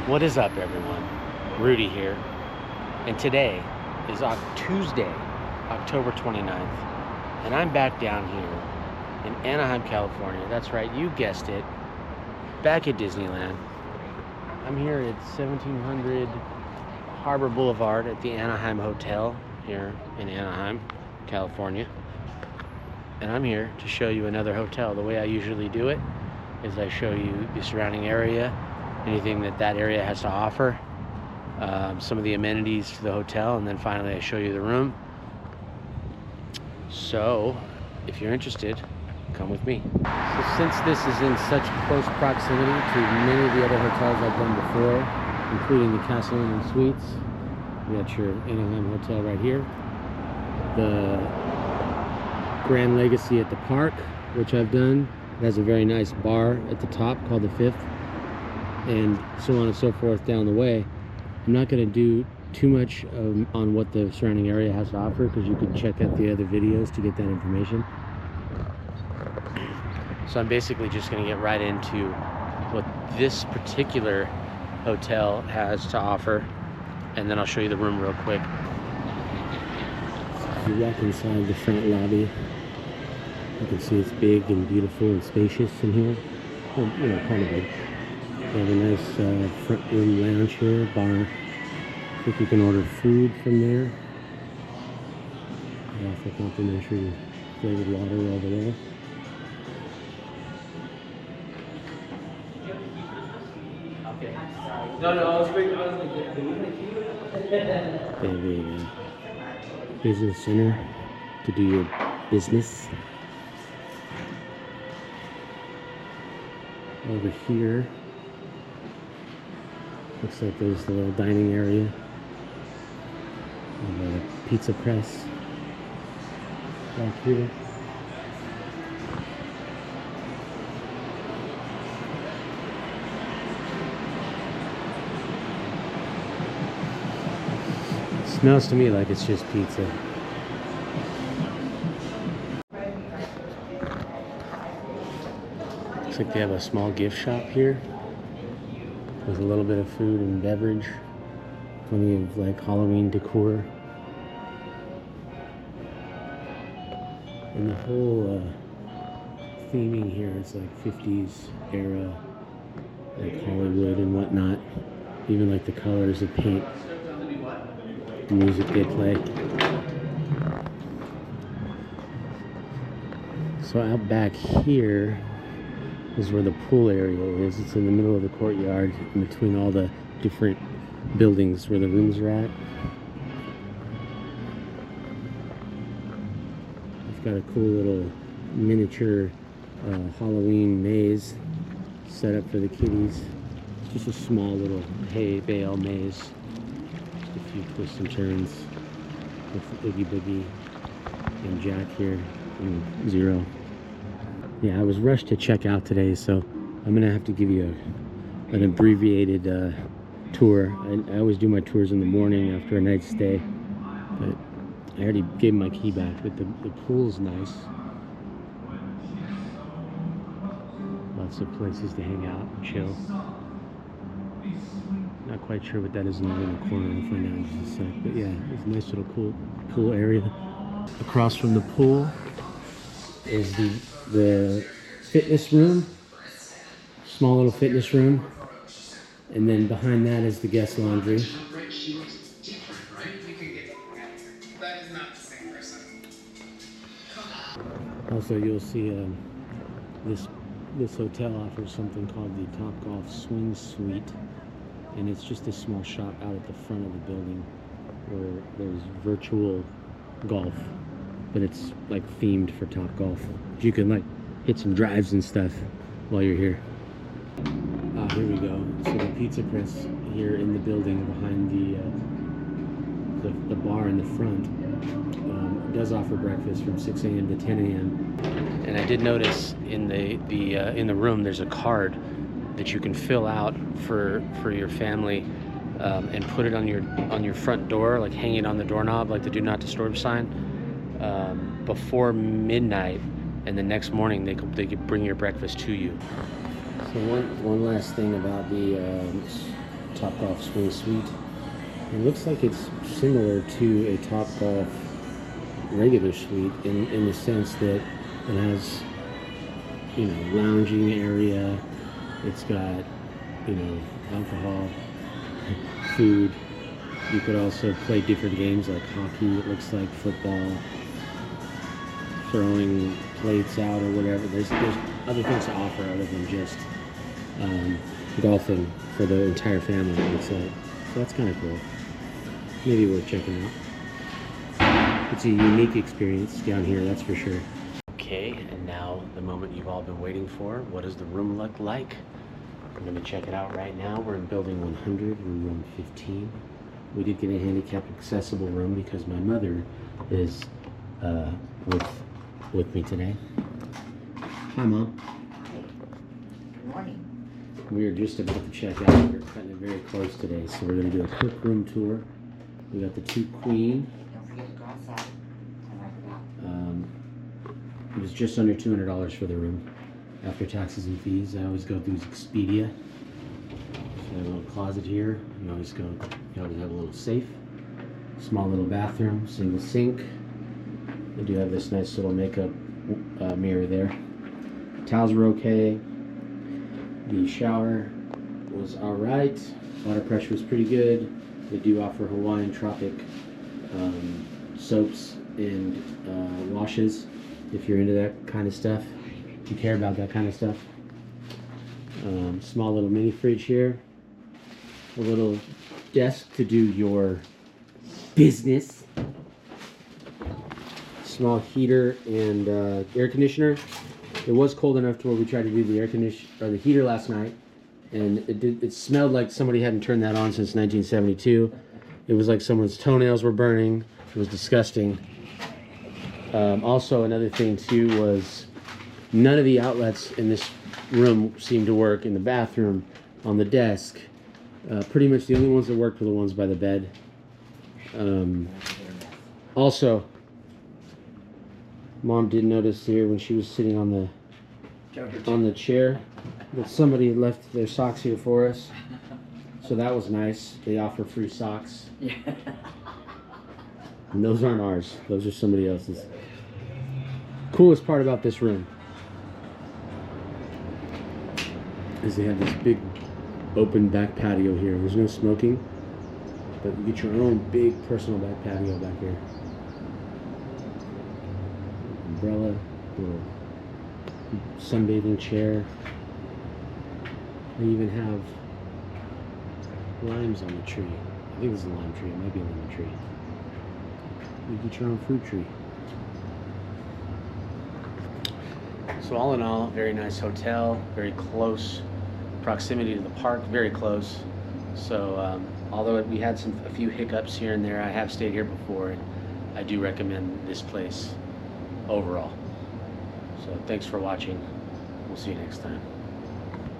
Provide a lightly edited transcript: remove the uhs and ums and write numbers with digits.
What is up, everyone? Rudy here, and today is Tuesday, October 29th, and I'm back down here in Anaheim, California. That's right, you guessed it, back at Disneyland. I'm here at 1700 Harbor Boulevard at the Anaheim Hotel here in Anaheim, California. And I'm here to show you another hotel. The way I usually do it is I show you the surrounding area, anything that area has to offer, some of the amenities to the hotel, and then finally I show you the room. So if you're interested, come with me. So since this is in such close proximity to many of the other hotels I've done before, including the Castle Inn Suites, you got your Anaheim Hotel right here, the Grand Legacy at the park, which I've done. It has a very nice bar at the top called the Fifth, and so on and so forth down the way. I'm not going to do too much on what the surrounding area has to offer, because you can check out the other videos to get that information. So I'm basically just going to get right into what this particular hotel has to offer, and then I'll show you the room real quick. You walk inside the front lobby, you can see it's big and beautiful and spacious in here. Well, you know, kind of big. They have a nice front room lounge here, bar. I think you can order food from there. They offer complimentary flavored water over there. Okay. No, I was like, they have a business center to do your business. Over here, looks like there's the little dining area, and a pizza press back here. It smells to me like it's just pizza. Looks like they have a small gift shop here with a little bit of food and beverage, plenty of like Halloween decor, and the whole theming here is like 50s era, like Hollywood and whatnot. Even like the colors of paint, the music they play. So out back here is where the pool area is. It's in the middle of the courtyard, in between all the different buildings where the rooms are at. It's got a cool little miniature Halloween maze set up for the kiddies. It's just a small little hay bale maze. Just a few twists and turns with Oogie Boogie and Jack here and Zero. Yeah, I was rushed to check out today, so I'm gonna have to give you an abbreviated tour. I always do my tours in the morning after a night's stay, but I already gave my key back. But the pool's nice. Lots of places to hang out and chill. Not quite sure what that is in the little corner. I'll find out in just a sec. But yeah, it's a nice little cool pool area. Across from the pool is the fitness room, small little fitness room, and then behind that is the guest laundry. Also, you'll see this hotel offers something called the Topgolf Swing Suite, and it's just a small shop out at the front of the building where there's virtual golf, but it's like themed for Topgolf. You can like hit some drives and stuff while you're here. Here we go. So the pizza press here in the building behind the bar in the front does offer breakfast from 6 a.m. to 10 a.m. And I did notice in the room there's a card that you can fill out for your family and put it on your front door, like hang it on the doorknob, like the do not disturb sign, before midnight, and the next morning they could bring your breakfast to you. So one last thing about the Topgolf swing suite. It looks like it's similar to a Topgolf regular suite in the sense that it has, you know, lounging area. It's got, you know, alcohol, food. You could also play different games like hockey, it looks like football, throwing plates out or whatever. There's other things to offer other than just golfing for the entire family. So that's kind of cool. Maybe worth checking out. It's a unique experience down here, that's for sure. Okay, and now the moment you've all been waiting for. What does the room look like? I'm going to check it out right now. We're in building 100, room 15. We did get a handicap accessible room because my mother is with me today. Hi, Mom. Hey. Good morning. We are just about to check out. We're cutting it very close today, so we're going to do a quick room tour. We got the 2 queen. Don't forget to go outside. It was just under $200 for the room after taxes and fees. I always go through Expedia. So a little closet here. You always have a little safe. Small little bathroom, single sink. They do have this nice little makeup mirror there. Towels were okay. The shower was alright. Water pressure was pretty good. They do offer Hawaiian Tropic soaps and washes if you're into that kind of stuff. If you care about that kind of stuff. Small little mini fridge here. A little desk to do your business. Small heater and air conditioner. It was cold enough to where we tried to do the heater last night, and it smelled like somebody hadn't turned that on since 1972. It was like someone's toenails were burning. It was disgusting. Also, another thing too was none of the outlets in this room seemed to work. In the bathroom, on the desk, pretty much the only ones that worked were the ones by the bed. Also, Mom did notice here when she was sitting on the chair that somebody had left their socks here for us. So that was nice. They offer free socks. Yeah. And those aren't ours. Those are somebody else's. Coolest part about this room is they have this big open back patio here. There's no smoking, but you get your own big personal back patio back here. Umbrella, little sunbathing chair. They even have limes on the tree. I think this is a lime tree. It might be a lemon tree. You get your own fruit tree. So all in all, very nice hotel, very close proximity to the park, very close. So although we had a few hiccups here and there, I have stayed here before, and I do recommend this place overall. So thanks for watching. We'll see you next time.